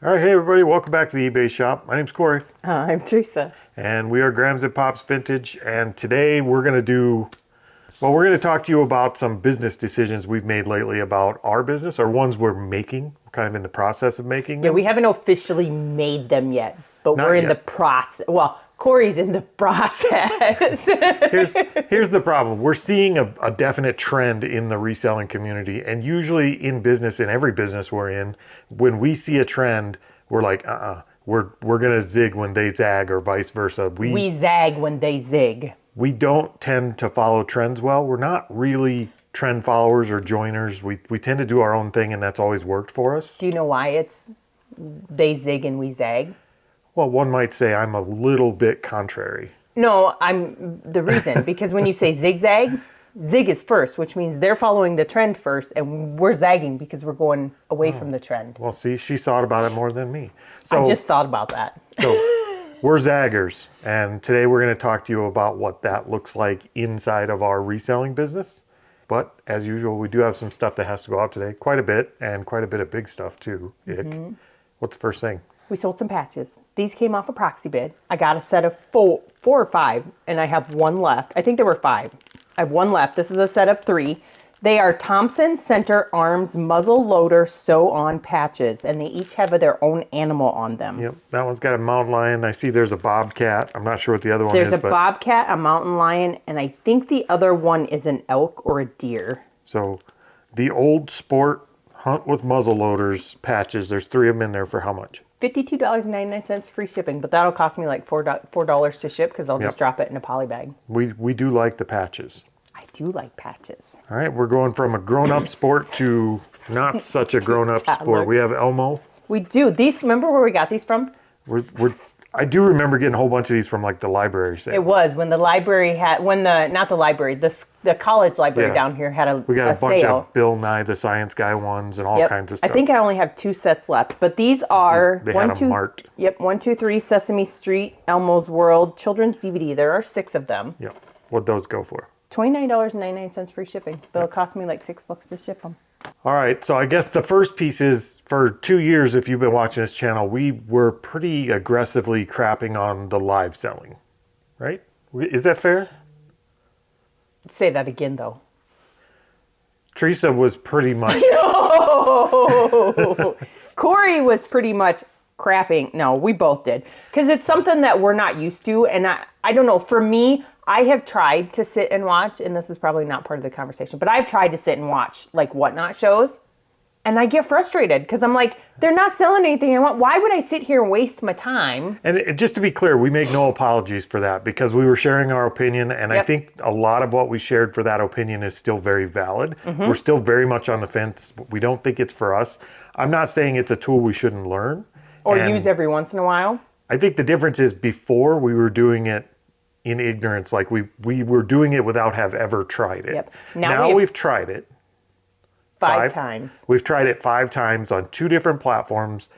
All right, hey everybody, welcome back to the eBay shop. My name's Corey. I'm Teresa. And we are Grams and Pops Vintage, and today we're going to talk to you about some business decisions we've made lately about our business, or ones we're making. We're kind of in the process of making them. Yeah, we haven't officially made them yet, but Not we're in yet. the process. Well, Corey's in the process. Here's the problem. We're seeing a definite trend in the reselling community, and usually in business, in every business we're in, when we see a trend, we're like, we're going to zig when they zag, or vice versa. We zag when they zig. We don't tend to follow trends well. We're not really trend followers or joiners. We tend to do our own thing, and that's always worked for us. Do you know why it's they zig and we zag? Well, one might say I'm a little bit contrary. No, I'm the reason. Because when you say zigzag, zig is first, which means they're following the trend first, and we're zagging because we're going away from the trend. Well, see, she thought about it more than me. So, I just thought about that. So we're zaggers, and today we're going to talk to you about what that looks like inside of our reselling business. But as usual, we do have some stuff that has to go out today, quite a bit, and quite a bit of big stuff too. Mm-hmm. What's the first thing? We sold some patches. These came off a proxy bid. I got a set of four or five, and I have one left. I think there were five. I have one left. This is a set of 3. They are Thompson Center Arms muzzle loader sew-on patches, and they each have their own animal on them. Yep, that one's got a mountain lion. I see there's a bobcat. I'm not sure what the other one is. There's a bobcat, a mountain lion, and I think the other one is an elk or a deer. So the old sport hunt with muzzle loaders patches, there's 3 of them in there for how much? $52.99 free shipping, but that'll cost me like $4 to ship because I'll just drop it in a poly bag. We do like the patches. I do like patches. All right, we're going from a grown-up sport to not such a grown-up sport. We have Elmo. We do. These, remember where we got these from? I do remember getting a whole bunch of these from like the library sale. It was when the library had, not the library, the college library down here had a sale. We got a bunch of Bill Nye the Science Guy ones and all kinds of stuff. I think I only have 2 sets left, but these are they had them marked. Yep, 1, 2, 3, Sesame Street, Elmo's World, children's DVD. There are 6 of them. Yep. What'd those go for? $29.99 free shipping. They'll cost me like $6 to ship them. All right, so I guess the first piece is, for 2 years, if you've been watching this channel, we were pretty aggressively crapping on the live selling, right? Is that fair? Say that again, though. Teresa was pretty much... No! Corey was pretty much crapping. No, we both did. Because it's something that we're not used to, and I don't know, for me... I have tried to sit and watch, and this is probably not part of the conversation, but I've tried to sit and watch like whatnot shows, and I get frustrated because I'm like, they're not selling anything I want. Why would I sit here and waste my time? And just to be clear, we make no apologies for that because we were sharing our opinion, and I think a lot of what we shared for that opinion is still very valid. Mm-hmm. We're still very much on the fence. We don't think it's for us. I'm not saying it's a tool we shouldn't learn. Or use every once in a while. I think the difference is before we were doing it in ignorance, like we were doing it without have ever tried it. Yep. Now we've tried it 5 times. We've tried it 5 times on 2 different platforms.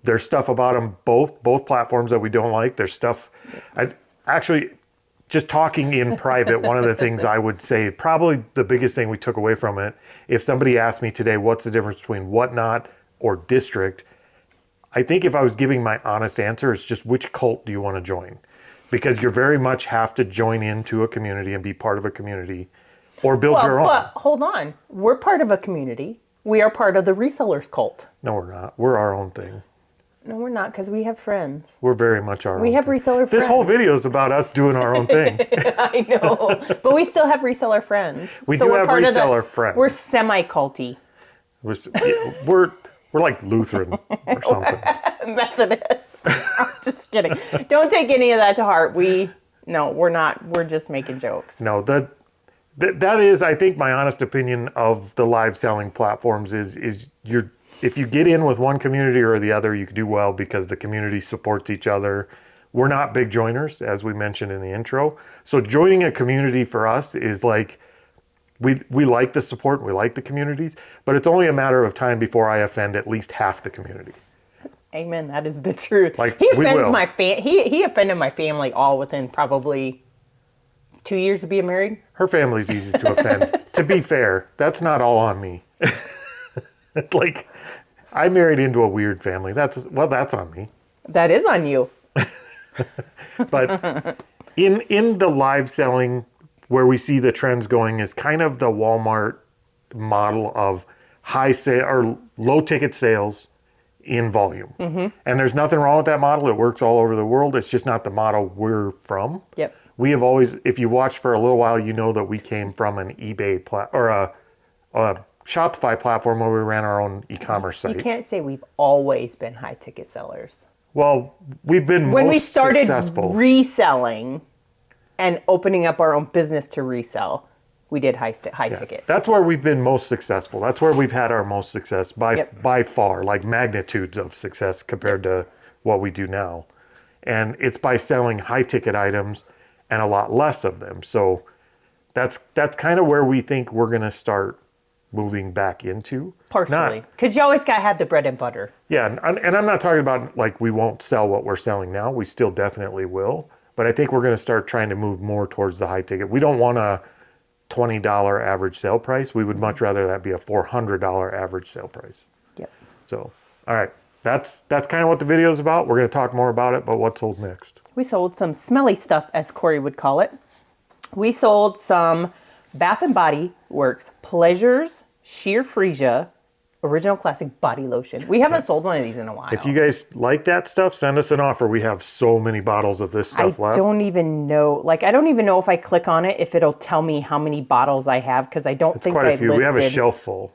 There's stuff about them both platforms that we don't like. There's stuff. Actually, just talking in private, one of the things I would say, probably the biggest thing we took away from it, if somebody asked me today, what's the difference between Whatnot or District? I think if I was giving my honest answer, it's just which cult do you want to join? Because you very much have to join into a community and be part of a community or build your own. But hold on. We're part of a community. We are part of the resellers cult. No, we're not. We're our own thing. No, we're not, because we have friends. We're very much our own. We have reseller friends. This whole video is about us doing our own thing. I know. But we still have reseller friends. We do have reseller friends. We're semi-culty. We're like Lutheran or something. Methodist. I'm just kidding. Don't take any of that to heart. We're not. We're just making jokes. No, that is, I think, my honest opinion of the live selling platforms is if you get in with one community or the other, you can do well because the community supports each other. We're not big joiners, as we mentioned in the intro. So joining a community for us is like, we like the support, we like the communities, but it's only a matter of time before I offend at least half the community. Amen. That is the truth. Like, he offends he offended my family all within probably 2 years of being married. Her family's easy to offend. To be fair, that's not all on me. Like, I married into a weird family. That's on me. That is on you. But in the live selling, where we see the trends going is kind of the Walmart model of high sale or low ticket sales in volume. And there's nothing wrong with that model. It works all over the world. It's just not the model we're from. Yep. We have always, if you watched for a little while, you know that we came from an eBay or a Shopify platform where we ran our own e-commerce site. You can't say we've always been high ticket sellers. Well, we've been When most we started successful. reselling and opening up our own business to resell, we did high ticket. That's where we've been most successful. That's where we've had our most success by far, like magnitudes of success compared to what we do now. And it's by selling high ticket items and a lot less of them. So that's kind of where we think we're going to start moving back into. Partially. Because you always got to have the bread and butter. Yeah, and I'm not talking about like we won't sell what we're selling now. We still definitely will. But I think we're going to start trying to move more towards the high ticket. We don't want a $20 average sale price. We would much rather that be a $400 average sale price. Yep. So, all right. That's kind of what the video is about. We're going to talk more about it, but what's sold next? We sold some smelly stuff, as Corey would call it. We sold some Bath & Body Works Pleasures Sheer Freesia Original Classic Body Lotion. We haven't sold one of these in a while. If you guys like that stuff, send us an offer. We have so many bottles of this stuff left. I don't even know. I don't even know if I click on it, if it'll tell me how many bottles I have, because I don't think quite a I few. listed. We have a shelf full.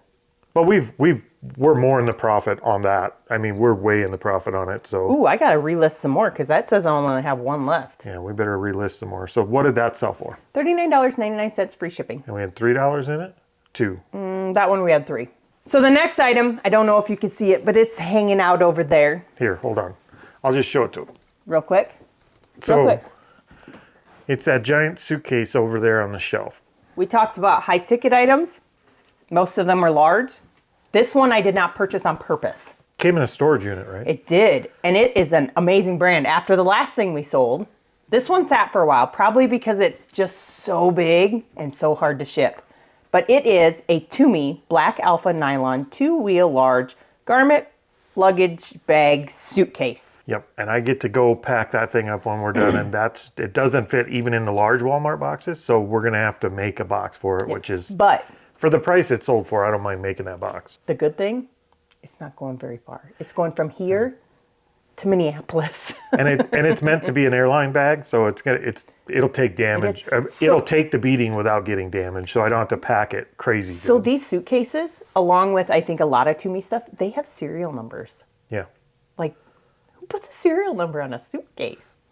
But we're more in the profit on that. I mean, we're way in the profit on it. So Ooh, I got to relist some more, because that says I only have one left. yeah, we better relist some more. So what did that sell for? $39.99 free shipping. And we had $3 in it? $2. That one we had $3. So the next item, I don't know if you can see it, but it's hanging out over there. Here, hold on. I'll just show it to them. Real quick. So it's that giant suitcase over there on the shelf. We talked about high ticket items. Most of them are large. This one I did not purchase on purpose. Came in a storage unit, right? It did, and it is an amazing brand. After the last thing we sold, this one sat for a while, probably because it's just so big and so hard to ship. But it is a TUMI Black Alpha Nylon 2-wheel large garment luggage bag suitcase. Yep, and I get to go pack that thing up when we're done, and it doesn't fit even in the large Walmart boxes, so we're gonna have to make a box for it, which is, but for the price it's sold for, I don't mind making that box. The good thing, it's not going very far. It's going from here to Minneapolis. and it's meant to be an airline bag, so it'll take damage. It'll take the beating without getting damaged, so I don't have to pack it crazy. So these suitcases, along with I think a lot of TUMI stuff, they have serial numbers. Yeah. Like, who puts a serial number on a suitcase?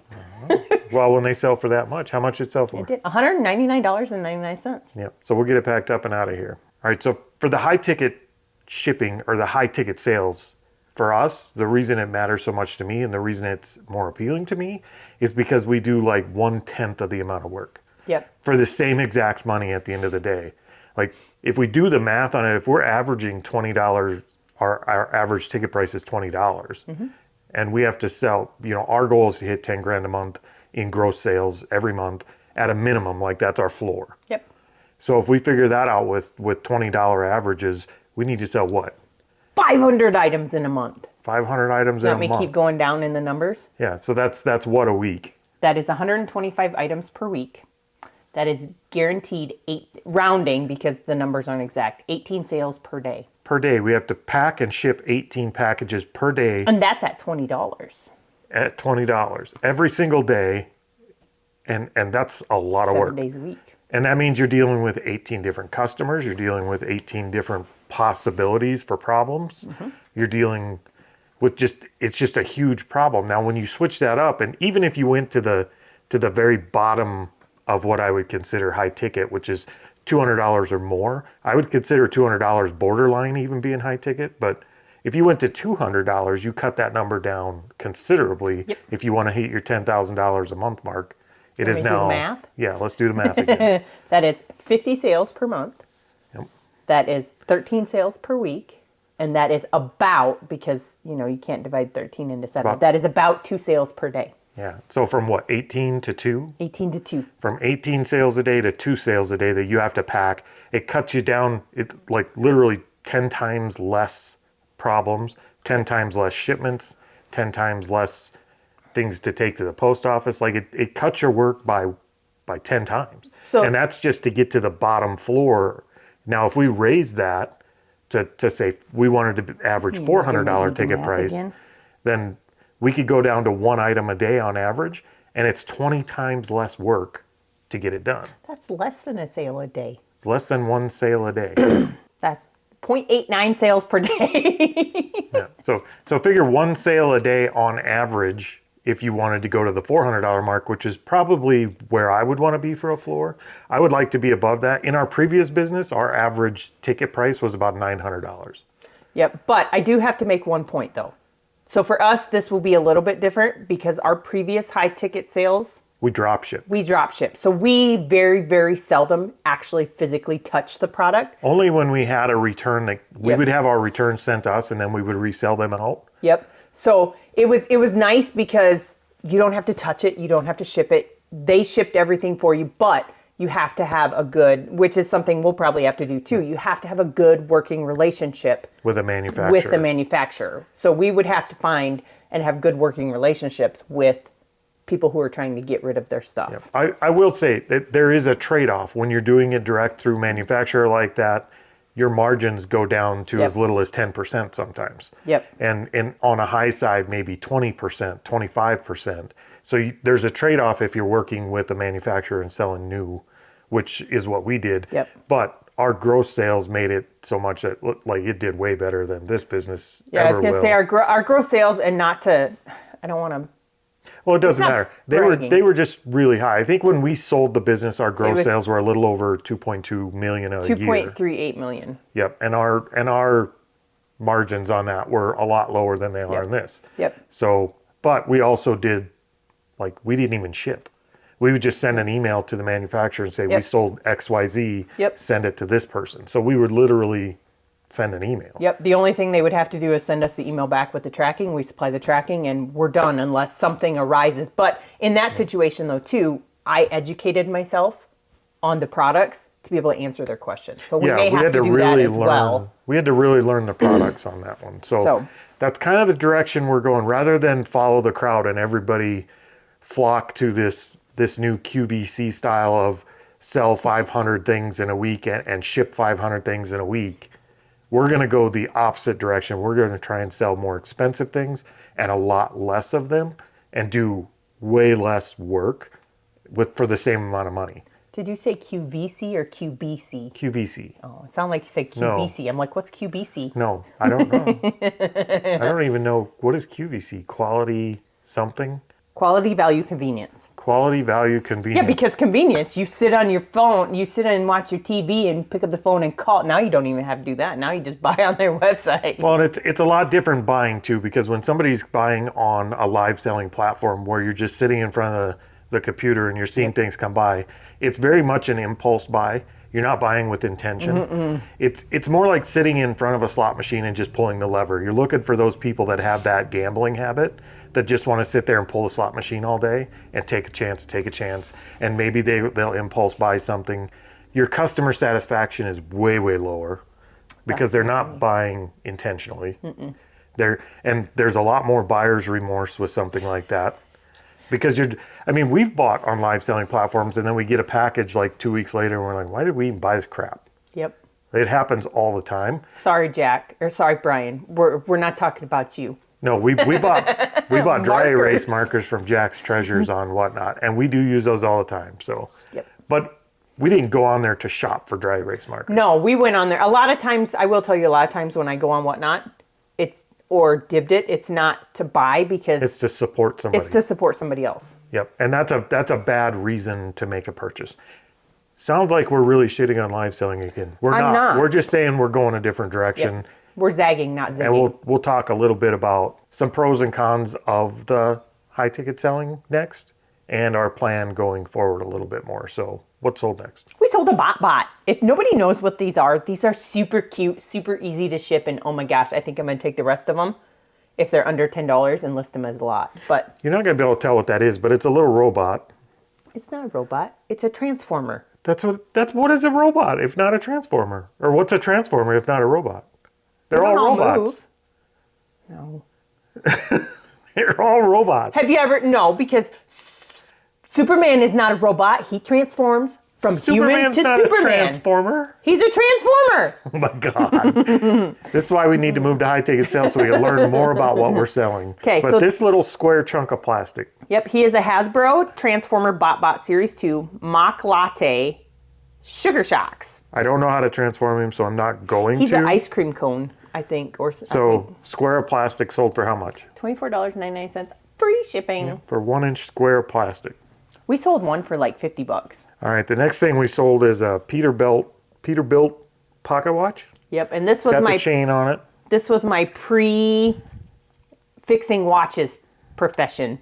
Well, when they sell for that much, how much it sell for? It did $199.99. Yeah. So we'll get it packed up and out of here. All right. So for the high ticket shipping or the high ticket sales, for us, the reason it matters so much to me and the reason it's more appealing to me is because we do like 1/10 of the amount of work. Yep. For the same exact money at the end of the day. Like if we do the math on it, if we're averaging $20, our average ticket price is $20. And we have to sell, our goal is to hit 10 grand a month in gross sales every month at a minimum. Like that's our floor. Yep. So if we figure that out with $20 averages, we need to sell what? 500 items in a month. 500 items in a month. Let me keep going down in the numbers. Yeah, so that's what a week. That is 125 items per week. That is guaranteed rounding because the numbers aren't exact, 18 sales per day. Per day. We have to pack and ship 18 packages per day. And that's at $20. At $20 every single day. And that's a lot of work. 7 days a week. And that means you're dealing with 18 different customers. You're dealing with 18 different possibilities for problems. You're dealing with it's just a huge problem. Now, when you switch that up, and even if you went to the very bottom of what I would consider high ticket, which is $200 or more, I would consider $200 borderline even being high ticket. But if you went to $200, you cut that number down considerably. Yep. If you want to hit your $10,000 a month mark. It is now. Do the math? Yeah, let's do the math again. That is 50 sales per month. Yep. That is 13 sales per week. And that is about, because, you can't divide 13 into 7. That is about 2 sales per day. Yeah. So from what, 18 to 2? 18 to 2. From 18 sales a day to 2 sales a day that you have to pack. It cuts you down, like literally 10 times less problems, 10 times less shipments, 10 times less things to take to the post office. Like it cuts your work by 10 times. So, And that's just to get to the bottom floor. Now, if we raise that to say we wanted to average $400 ticket price, then we could go down to one item a day on average, and it's 20 times less work to get it done. that's less than a sale a day. It's less than one sale a day. That's 0.89 sales per day. Yeah. So figure one sale a day on average if you wanted to go to the $400 mark, which is probably where I would want to be for a floor. I would like to be above that. In our previous business, our average ticket price was about $900. Yep, but I do have to make one point though. So for us, this will be a little bit different because our previous high ticket sales, We drop ship. we drop ship. So we very, very seldom actually physically touch the product. Only when we had a return, like we Yep. would have our returns sent to us and then we would resell them out. Yep. So it was nice because you don't have to touch it, you don't have to ship it. They shipped everything for you, but you have to have a good, which is something we'll probably have to do too. You have to have a good working relationship With a manufacturer. with the manufacturer. So we would have to find and have good working relationships with people who are trying to get rid of their stuff. I will say that there is a trade-off when you're doing it direct through manufacturer like that. Your margins go down to Yep. as little as 10% sometimes. Yep. And on a high side, maybe 20%, 25%. So there's a trade-off if you're working with a manufacturer and selling new, which is what we did. Yep. But our gross sales made it so much that like it did way better than this business Yeah, ever I was going to will. say our gross sales, and not to, I don't want to. Well, it doesn't not matter. bragging. They were just really high. I think when we sold the business, our gross was sales were a little over 2.2 million a year. 2.38 million. Yep, and our margins on that were a lot lower than they are Yep. in this. Yep. So, but we also did, like, we didn't even ship. We would just send an email to the manufacturer and say, we Yep. sold XYZ, Yep. send it to this person. So we would literally send an email. Yep. The only thing they would have to do is send us the email back with the tracking. We supply the tracking and we're done unless something arises. But in that situation though too, I educated myself on the products to be able to answer their questions. So we may have to do that as well. We had to really learn the products on that one. So that's kind of the direction we're going. Rather than follow the crowd and everybody flock to this new QVC style of sell 500 things in a week and ship 500 things in a week, we're going to go the opposite direction. We're going to try and sell more expensive things and a lot less of them and do way less work for the same amount of money. Did you say QVC or QBC? QVC. Oh, it sounded like you said QBC. I'm like, what's QBC? No, I don't know. I don't even know. What is QVC? Quality something? Quality, value, convenience. Quality, value, convenience. Yeah, because convenience, you sit on your phone, you sit and watch your TV and pick up the phone and call. Now you don't even have to do that. Now you just buy on their website. Well, and it's a lot different buying too, because when somebody's buying on a live selling platform where you're just sitting in front of the computer and you're seeing things come by, it's very much an impulse buy. You're not buying with intention. It's more like sitting in front of a slot machine and just pulling the lever. You're looking for those people that have that gambling habit, that just want to sit there and pull the slot machine all day and take a chance, and maybe they'll impulse buy something. Your customer satisfaction is way, way lower because they're not buying intentionally. And there's a lot more buyer's remorse with something like that. Because we've bought on live selling platforms and then we get a package like 2 weeks later and we're like, why did we even buy this crap? Yep. It happens all the time. Sorry, Jack. Or sorry, Brian. We're not talking about you. No, we bought dry erase Markers. markers from Jack's Treasures on whatnot, and we do use those all the time. So, Yep. But we didn't go on there to shop for dry erase markers. No, we went on there. A lot of times, I will tell you, a lot of times when I go on whatnot, or Dibbed It, it's not to buy because It's to support somebody. it's to support somebody else. Yep, and that's a bad reason to make a purchase. Sounds like we're really shitting on live selling again. We're I'm not. We're just saying we're going a different direction. Yep. We're zagging, not zigging. And we'll talk a little bit about some pros and cons of the high ticket selling next, and our plan going forward a little bit more. So what's sold next? We sold a BotBot. If nobody knows what these are super cute, super easy to ship, and oh my gosh, I think I'm gonna take the rest of them if they're under $10 and list them as a lot. But You're not gonna be able to tell what that is, but it's a little robot. it's not a robot. It's a transformer. What is a robot if not a transformer? Or what's a transformer if not a robot? They're They all don't all robots. move. No. They're all robots. Have you ever? No, because Superman is not a robot. He transforms from human Superman's to not Superman. a transformer. He's a transformer. Oh my God. This is why we need to move to high ticket sales so we can learn more about what we're selling. Okay, but so this little square chunk of plastic. Yep, he is a Hasbro Transformer BotBot Series 2 Mack Latte Sugar Shocks. I don't know how to transform him, so I'm not going He's to. an ice cream cone, I think. So square of plastic sold for how much? $24.99, free shipping. For 1 inch square of plastic. We sold one for like $50. All right, the next thing we sold is a Peterbilt pocket watch. Yep, and this was Got my the chain on it. This was my pre-fixing watches profession.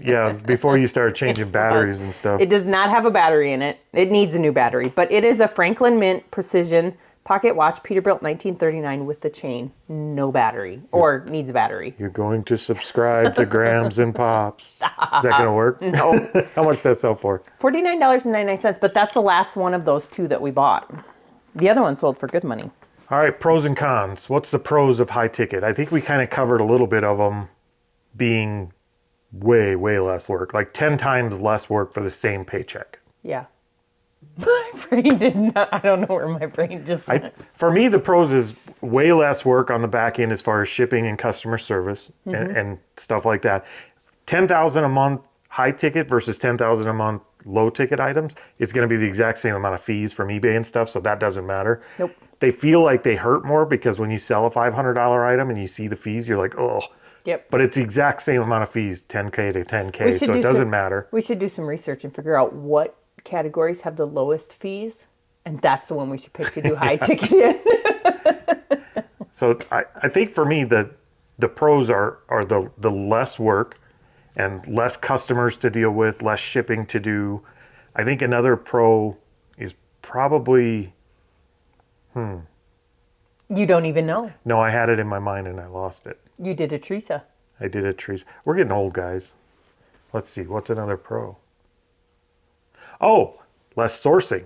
Yeah, before you started changing batteries and stuff. It does not have a battery in it. It needs a new battery, but it is a Franklin Mint Precision pocket watch, Peterbilt 1939 with the chain, no battery, or needs a battery. You're going to subscribe to Grams and Pops. Is that going to work? No. How much does that sell for? $49.99, but that's the last one of those two that we bought. The other one sold for good money. All right, pros and cons. What's the pros of high ticket? I think we kind of covered a little bit of them being way, way less work, like 10 times less work for the same paycheck. Yeah. My brain did not, I don't know where my brain just went. For me, the pros is way less work on the back end as far as shipping and customer service and stuff like that. 10,000 a month high ticket versus 10,000 a month low ticket items, it's going to be the exact same amount of fees from eBay and stuff, so that doesn't matter. Nope. They feel like they hurt more because when you sell a $500 item and you see the fees, you're like, oh. Yep. But it's the exact same amount of fees, 10K to 10K, so it doesn't matter. We should do some research and figure out what categories have the lowest fees, and that's the one we should pick to do high ticket in. So I think for me, the pros are the less work and less customers to deal with, less shipping to do. I think another pro is probably, You don't even know. no, I had it in my mind and I lost it. You did a Teresa. I did a trees. We're getting old, guys. Let's see, what's another pro? Oh, less sourcing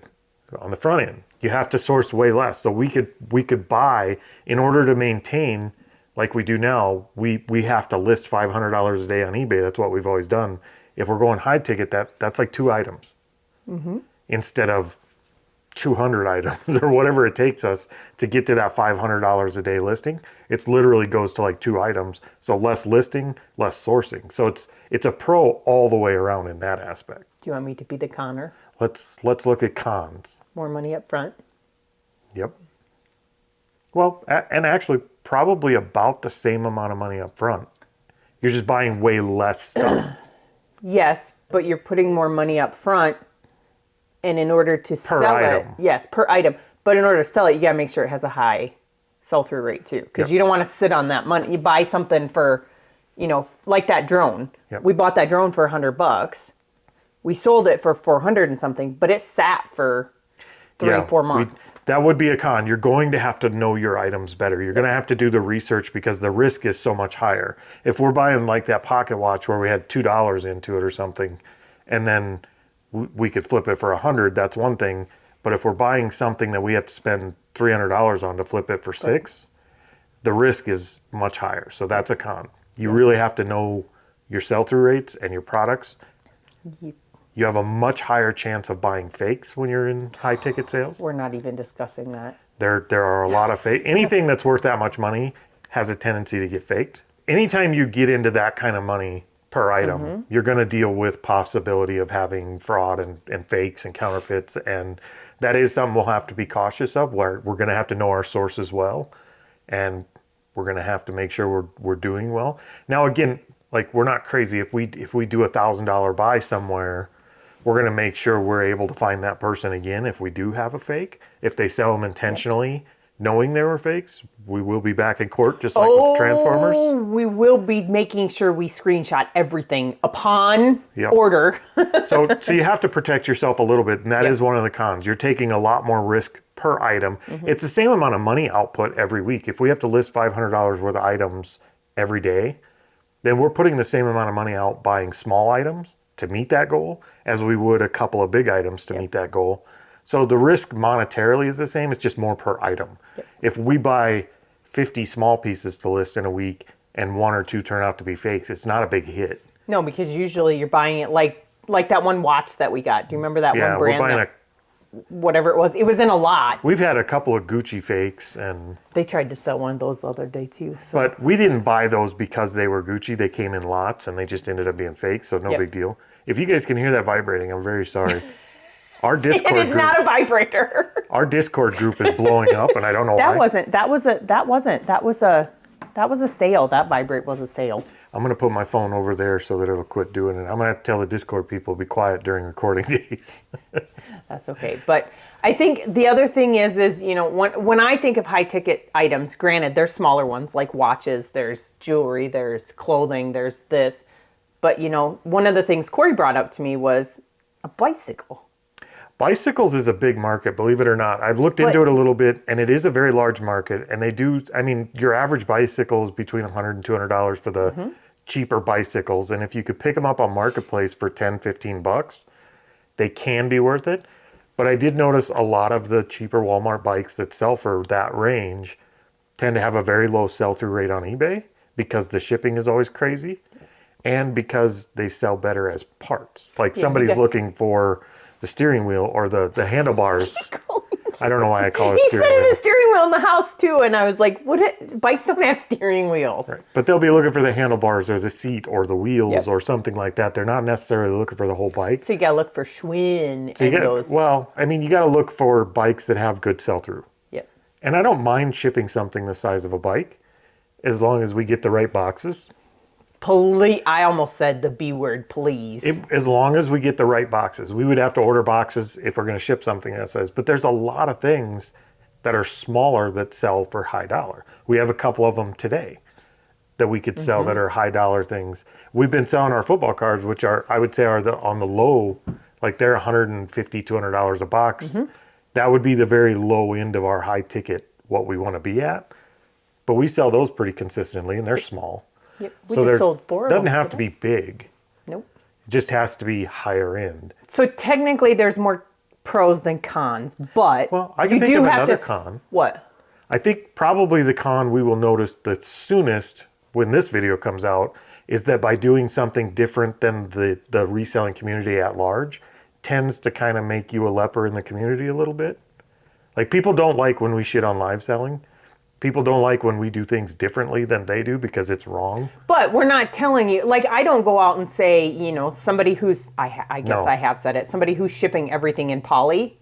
on the front end. You have to source way less. So we could buy, in order to maintain like we do now, we have to list $500 a day on eBay. That's what we've always done. If we're going high ticket, that's like 2 items instead of 200 items or whatever it takes us to get to that $500 a day listing. It's literally goes to like 2 items. So less listing, less sourcing. So it's a pro all the way around in that aspect. Do you want me to be the conner? Let's look at cons. More money up front. Yep. Well, and actually probably about the same amount of money up front. You're just buying way less stuff. Yes, but you're putting more money up front, and in order to sell it, yes, per item. But in order to sell it, you gotta make sure it has a high sell-through rate too, because you don't want to sit on that money. You buy something for, like that drone. Yep. We bought that drone for $100. We sold it for 400 and something, but it sat for 3-4 months. That would be a con. You're going to have to know your items better. You're going to have to do the research because the risk is so much higher. If we're buying like that pocket watch where we had $2 into it or something, and then we could flip it for $100, that's one thing. But if we're buying something that we have to spend $300 on to flip it for $6, the risk is much higher. So that's a con. You really have to know your sell-through rates and your products. You have a much higher chance of buying fakes when you're in high ticket sales. We're not even discussing that. There are a lot of fake. Anything that's worth that much money has a tendency to get faked. Anytime you get into that kind of money per item, you're going to deal with possibility of having fraud and fakes and counterfeits. And that is something we'll have to be cautious of, where we're going to have to know our sources well. And we're going to have to make sure we're doing well. Now, again, like, we're not crazy. If we do $1,000 buy somewhere, we're going to make sure we're able to find that person again if we do have a fake. If they sell them intentionally, knowing they were fakes, we will be back in court, just like with Transformers. We will be making sure we screenshot everything upon order. So you have to protect yourself a little bit, and that is one of the cons. You're taking a lot more risk per item. It's the same amount of money output every week. If we have to list $500 worth of items every day, then we're putting the same amount of money out buying small items to meet that goal as we would a couple of big items to meet that goal. So the risk monetarily is the same. It's just more per item. If we buy 50 small pieces to list in a week and 1 or 2 turn out to be fakes, it's not a big hit. No, because usually you're buying it like that one watch that we got. Do you remember that one brand? We're buying whatever it was. It was in a lot. We've had a couple of Gucci fakes, and they tried to sell one of those the other day too. So. But we didn't buy those because they were Gucci. They came in lots, and they just ended up being fake, so no big deal. If you guys can hear that vibrating, I'm very sorry. Our Discord it is not a vibrator. Our Discord group is blowing up, and I don't know why. That was a sale. That vibrate was a sale. I'm going to put my phone over there so that it'll quit doing it. I'm going to have to tell the Discord people to be quiet during recording days. That's okay. But I think the other thing is when I think of high ticket items, granted, there's smaller ones like watches, there's jewelry, there's clothing, there's this. But, one of the things Corey brought up to me was a bicycle. Bicycles is a big market, believe it or not. I've looked into it a little bit, and it is a very large market. And your average bicycle is between $100 and $200 for the cheaper bicycles. And if you could pick them up on Marketplace for $10, $15, they can be worth it. But I did notice a lot of the cheaper Walmart bikes that sell for that range tend to have a very low sell-through rate on eBay because the shipping is always crazy and because they sell better as parts. Like somebody's looking for the steering wheel or the handlebars. I don't know why I call it steering wheel. He said a steering wheel in the house too, and I was like, bikes don't have steering wheels. Right. But they'll be looking for the handlebars or the seat or the wheels or something like that. They're not necessarily looking for the whole bike. So you gotta look for Schwinn and those. Well, you gotta look for bikes that have good sell-through. Yep. And I don't mind shipping something the size of a bike as long as we get the right boxes. I almost said the B word, please. As long as we get the right boxes. We would have to order boxes if we're going to ship something that size. But there's a lot of things that are smaller that sell for high dollar. We have a couple of them today that we could sell that are high dollar things. We've been selling our football cards, which I would say are on the low, like they're $150, $200 a box. That would be the very low end of our high ticket, what we want to be at. But we sell those pretty consistently, and they're small. Yep. We just sold 4 of them. Doesn't have to be big. Nope. It just has to be higher end. So technically there's more pros than cons, but I can think of another con. What? I think probably the con we will notice the soonest when this video comes out is that by doing something different than the reselling community at large tends to kind of make you a leper in the community a little bit. Like people don't like when we shit on live selling. People don't like when we do things differently than they do because it's wrong. But we're not telling you, like I don't go out and say, somebody who's, I guess I have said it, somebody who's shipping everything in poly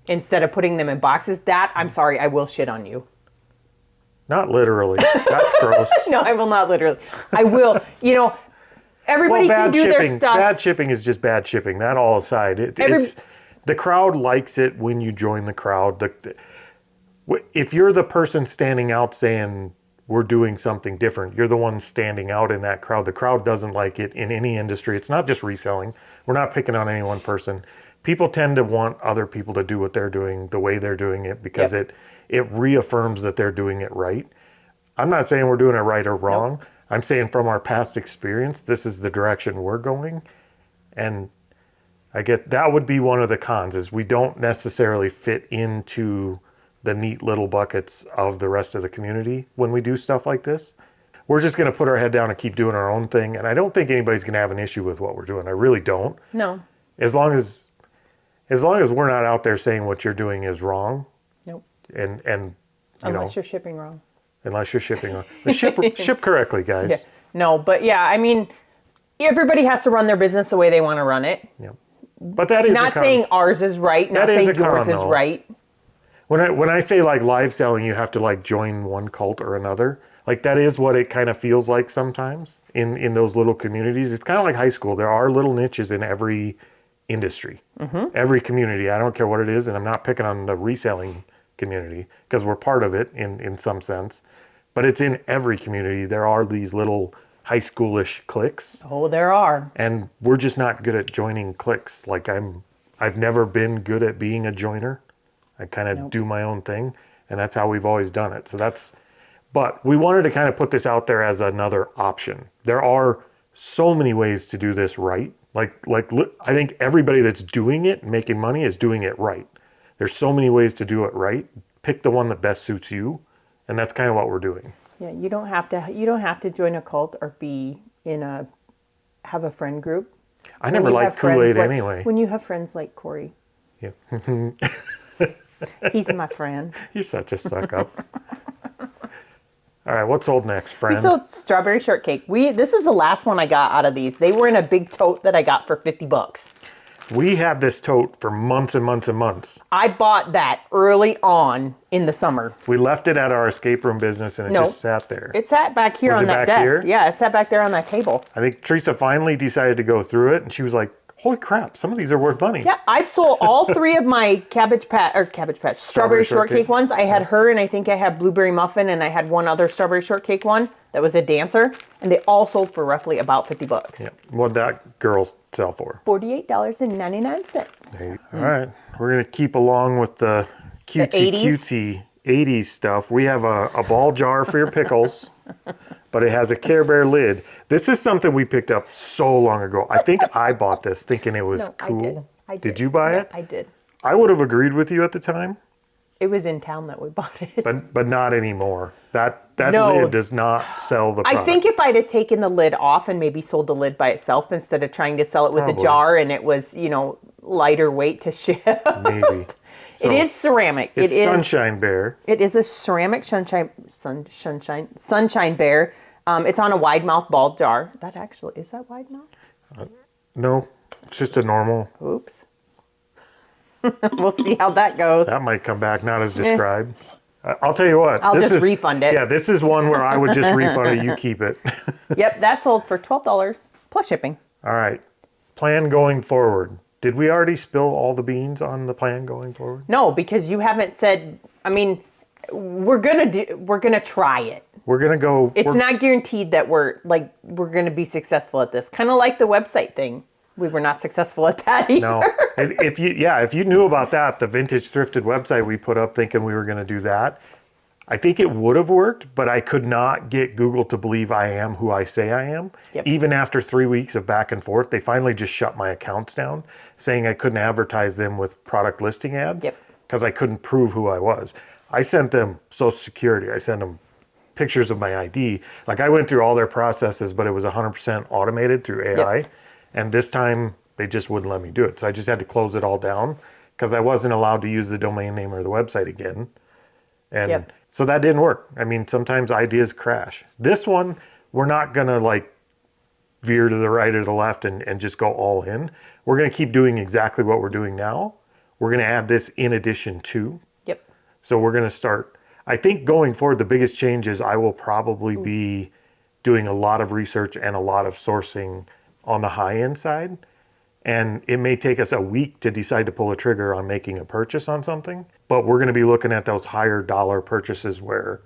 instead of putting them in boxes, I'm sorry, I will shit on you. Not literally. That's gross. No, I will not literally. I will, everybody can do their stuff. Bad shipping is just bad shipping. That all aside. The crowd likes it when you join the crowd. If you're the person standing out saying we're doing something different, you're the one standing out in that crowd. The crowd doesn't like it in any industry. It's not just reselling. We're not picking on any one person. People tend to want other people to do what they're doing the way they're doing it because it reaffirms that they're doing it right. I'm not saying we're doing it right or wrong. Nope. I'm saying from our past experience, this is the direction we're going. And I guess that would be one of the cons is we don't necessarily fit into the neat little buckets of the rest of the community when we do stuff like this. We're just going to put our head down and keep doing our own thing. And I don't think anybody's going to have an issue with what we're doing. I really don't. No. As long as we're not out there saying what you're doing is wrong. Nope. And unless you're shipping wrong. Unless you're shipping wrong. Ship correctly, guys. Yeah. No, but everybody has to run their business the way they want to run it. Yeah. But that is not saying ours is right, not saying yours is right. When I say like live selling, you have to like join one cult or another. Like that is what it kind of feels like sometimes in those little communities. It's kind of like high school. There are little niches in every industry, every community. I don't care what it is, and I'm not picking on the reselling community because we're part of it in some sense. But it's in every community. There are these little high schoolish cliques. Oh, there are. And we're just not good at joining cliques. Like I've never been good at being a joiner. I kind of do my own thing, and that's how we've always done it. But we wanted to kind of put this out there as another option. There are so many ways to do this right. Like I think everybody that's doing it, making money, is doing it right. There's so many ways to do it right. Pick the one that best suits you And that's kind of what we're doing. Yeah, you don't have to join a cult or have a friend group. I never liked Kool-Aid anyway. When you have friends like Corey. Yeah. He's my friend. You're such a suck up. All right, what's sold next, friend? We sold strawberry shortcake. This is the last one I got out of these. They were in a big tote that I got for $50. We had this tote for months and months and months. I bought that early on in the summer. We left it at our escape room business and it just sat there. It sat back here on that desk. Here? Yeah, it sat back there on that table. I think Teresa finally decided to go through it and she was like, holy crap, some of these are worth money. Yeah, I've sold all 3 of my strawberry shortcake ones. I had her, and I think I had blueberry muffin, and I had one other strawberry shortcake one that was a dancer, and they all sold for roughly about $50. Yeah, what'd that girl sell for? $48.99. All right, we're gonna keep along with the cutesy 80s stuff. We have a ball jar for your pickles, but it has a Care Bear lid. This is something we picked up so long ago. I think I bought this thinking it was cool. I did. Did you buy it? I did. I would have agreed with you at the time. It was in town that we bought it. But not anymore. That lid does not sell the product. I think if I'd have taken the lid off and maybe sold the lid by itself instead of trying to sell it with the jar and it was, lighter weight to ship. Maybe. So it is ceramic. It's Sunshine Bear. It is a ceramic sunshine bear. It's on a wide mouth ball jar. Is that wide mouth? No, it's just a normal. Oops. We'll see how that goes. That might come back not as described. I'll tell you what. I'll just refund it. Yeah, this is one where I would just refund it. You keep it. Yep, that sold for $12 plus shipping. All right. Plan going forward. Did we already spill all the beans on the plan going forward? No, because you haven't said. I mean, we're gonna try it. We're gonna go. It's not guaranteed that we're gonna be successful at this. Kind of like the website thing. We were not successful at that either. No. If you knew about that, the vintage thrifted website we put up thinking we were going to do that, I think it would have worked, but I could not get Google to believe I am who I say I am. Yep. Even after 3 weeks of back and forth, they finally just shut my accounts down, saying I couldn't advertise them with product listing ads because I couldn't prove who I was. I sent them Social Security. I sent them pictures of my ID. Like I went through all their processes, but it was 100% automated through AI. Yep. And this time, they just wouldn't let me do it. So I just had to close it all down because I wasn't allowed to use the domain name or the website again. And so that didn't work. I mean, sometimes ideas crash. This one, we're not going to veer to the right or the left and just go all in. We're going to keep doing exactly what we're doing now. We're going to add this in addition to. Yep. So we're going to start. I think going forward, the biggest change is I will probably be doing a lot of research and a lot of sourcing on the high-end side, and it may take us a week to decide to pull a trigger on making a purchase on something, but we're going to be looking at those higher dollar purchases where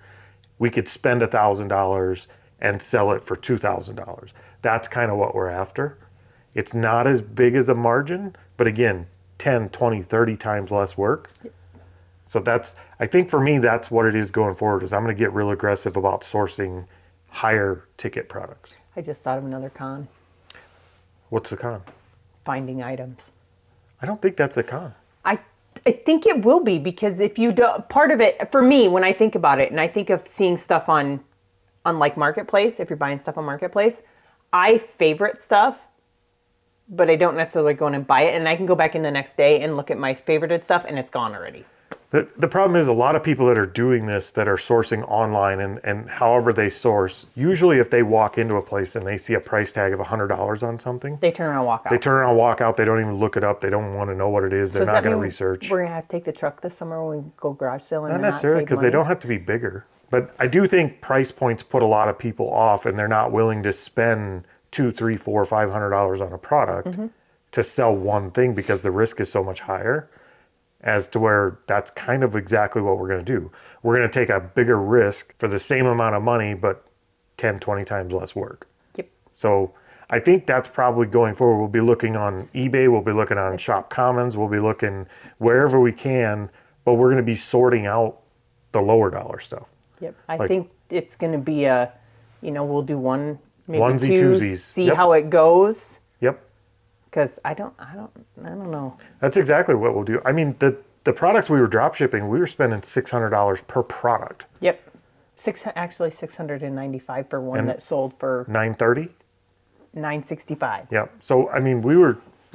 we could spend $1,000 and sell it for $2,000. That's kind of what we're after. It's not as big as a margin, but again, 10, 20, 30 times less work. So I think for me, that's what it is going forward, is I'm going to get real aggressive about sourcing higher ticket products. I just thought of another con. What's the con? Finding items. I don't think that's a con. I think it will be, because if you do, part of it, for me, when I think about it, and I think of seeing stuff on like Marketplace, if you're buying stuff on Marketplace, I favorite stuff, but I don't necessarily go in and buy it, and I can go back in the next day and look at my favorited stuff, and it's gone already. The problem is a lot of people that are doing this, that are sourcing online and however they source, usually if they walk into a place and they see a price tag of $100 on something, they turn around and walk out. They turn around and walk out. They don't even look it up. They don't want to know what it is. They're not going to research. We're going to have to take the truck this summer when we go garage selling? Not necessarily, because they don't have to be bigger. But I do think price points put a lot of people off, and they're not willing to spend $200, $300, $400, $500 on a product to sell one thing because the risk is so much higher. As to where that's kind of exactly what we're going to do. We're going to take a bigger risk for the same amount of money, but 10, 20 times less work. Yep. So I think that's probably going forward. We'll be looking on eBay. We'll be looking on Shop Commons. We'll be looking wherever we can, but we're going to be sorting out the lower dollar stuff. Yep. I think it's going to be we'll do one, maybe onesie, two, twosies. See how it goes. Yep. Because I don't know. That's exactly what we'll do. I mean, the products we were drop shipping, we were spending $600 per product. Yep. Actually, $695 for one that sold for $930. $965. Yeah. So I mean,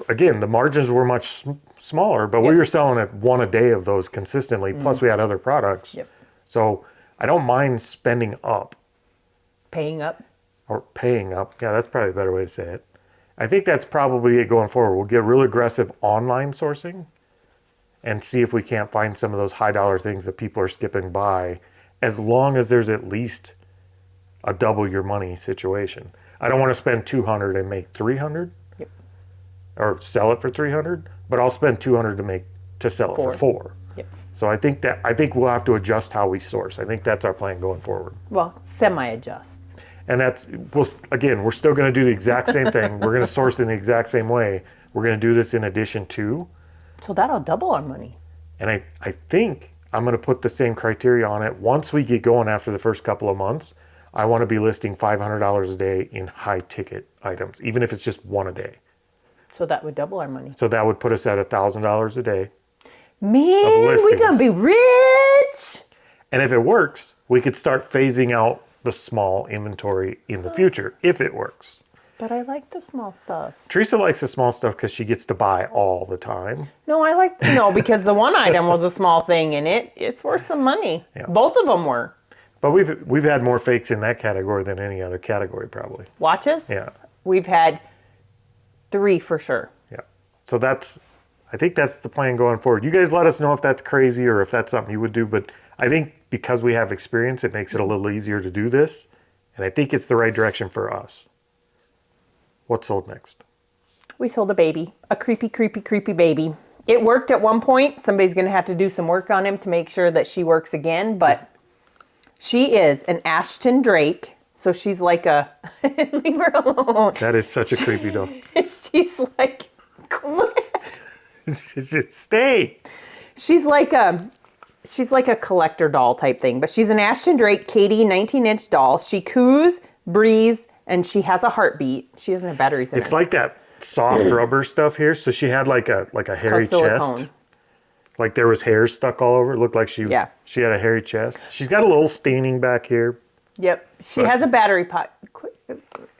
again, the margins were much smaller, but we Yep. were selling at one a day of those consistently. Plus, we had other products. Yep. So I don't mind spending up Paying up. or paying up. Yeah, that's probably a better way to say it. I think that's probably it going forward. We'll get real aggressive online sourcing and see if we can't find some of those high dollar things that people are skipping by, as long as there's at least a double your money situation. I don't want to spend 200 and make 300. Yep. Or sell it for 300, but I'll spend 200 to sell it for 4. Yep. So I think we'll have to adjust how we source. I think that's our plan going forward. Well, semi-adjust. And we're still going to do the exact same thing. We're going to source in the exact same way. We're going to do this in addition to. So that'll double our money. And I think I'm going to put the same criteria on it. Once we get going after the first couple of months, I want to be listing $500 a day in high ticket items, even if it's just one a day. So that would double our money. So that would put us at $1,000 a day. Man, we're going to be rich. And if it works, we could start phasing out the small inventory in the future, if it works. But I like the small stuff. Teresa likes the small stuff because she gets to buy all the time. No, because the one item was a small thing and it's worth some money. Yeah. Both of them were. But we've had more fakes in that category than any other category, probably. Watches? Yeah. We've had 3 for sure. Yeah. So I think that's the plan going forward. You guys let us know if that's crazy or if that's something you would do. But I think because we have experience, it makes it a little easier to do this. And I think it's the right direction for us. What's sold next? We sold a baby. A creepy, creepy, creepy baby. It worked at one point. Somebody's going to have to do some work on him to make sure that she works again. But she is an Ashton Drake. So she's like a... Leave her alone. That is such a creepy doll. She's like... Just stay. She's like a collector doll type thing, but she's an Ashton Drake Katie 19-inch doll. She coos, breathes, and she has a heartbeat. She doesn't have batteries in it. It's like that soft rubber stuff here. So she had like a hairy chest. Like there was hair stuck all over. It looked like she had a hairy chest. She's got a little staining back here. Yep. She has a battery pot.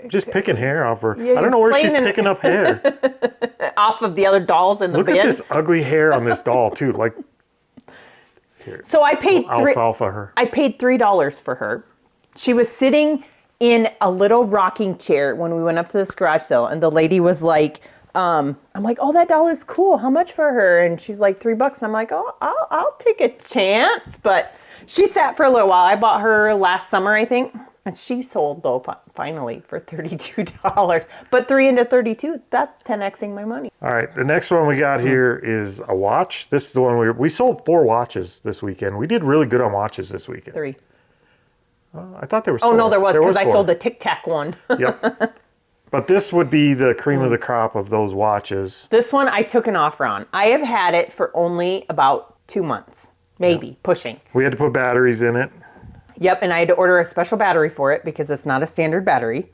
Just picking hair off her. Yeah, I don't know where she's picking up hair. Off of the other dolls in the bin. Look at this ugly hair on this doll too. Like, here, so I paid alfalfa her. I paid $3 for her. She was sitting in a little rocking chair when we went up to this garage sale, and the lady was like, I'm like, oh, that doll is cool. How much for her? And she's like, $3. I'm like, oh, I'll take a chance. But she sat for a little while. I bought her last summer, I think. And she sold, though, finally for $32. But 3 into 32, that's 10xing my money. All right, the next one we got here is a watch. This is the one we sold 4 watches this weekend. We did really good on watches this weekend. 3. I thought there was 4.4. No, there was, because I 4. sold the Tic Tac one. Yep. But this would be the cream of the crop of those watches. This one I took an offer on. I have had it for only about 2 months, maybe, pushing. We had to put batteries in it. Yep, and I had to order a special battery for it because it's not a standard battery.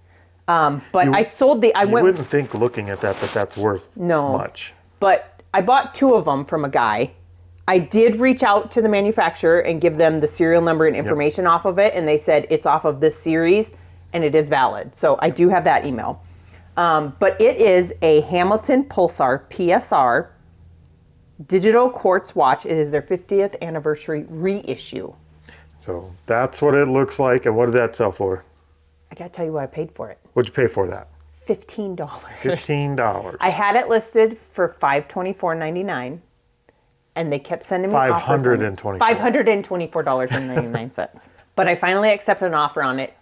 But I sold the... You wouldn't think looking at that that's worth much. But I bought 2 of them from a guy. I did reach out to the manufacturer and give them the serial number and information off of it, and they said it's off of this series, and it is valid. So I do have that email. But it is a Hamilton Pulsar PSR digital quartz watch. It is their 50th anniversary reissue. So that's what it looks like. And what did that sell for? I got to tell you what I paid for it. What'd you pay for that? $15. $15. I had it listed for $524.99, and they kept sending me offers. $524.99. But I finally accepted an offer on it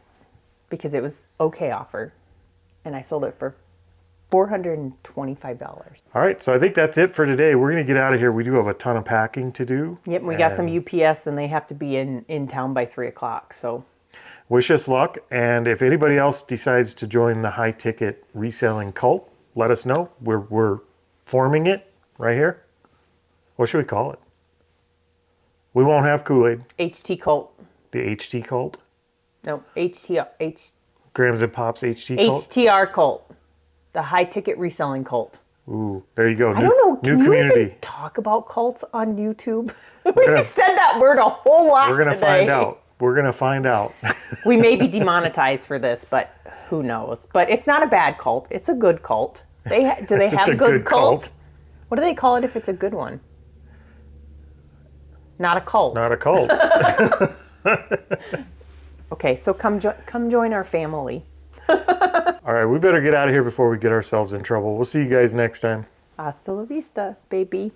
because it was okay offer, and I sold it for $425. All right, so I think that's it for today. We're going to get out of here. We do have a ton of packing to do. Yep, we got some UPS, and they have to be in town by 3 o'clock. So wish us luck, and if anybody else decides to join the high-ticket reselling cult, let us know. We're forming it right here. What should we call it? We won't have Kool-Aid. HT Cult. The HT cult? No, Grams and Pops HT cult? HTR Cult. The high-ticket reselling cult. Ooh, there you go. I don't know. Can new you community. even talk about cults on YouTube? We said that word a whole lot We're going to today. find out. We're gonna find out. We may be demonetized for this, but who knows? But it's not a bad cult. It's a good cult. Do they have a good good cult? cult. What do they call it if it's a good one? Not a cult. Not a cult. Okay, so come join our family. All right, we better get out of here before we get ourselves in trouble. We'll see you guys next time. Hasta la vista, baby.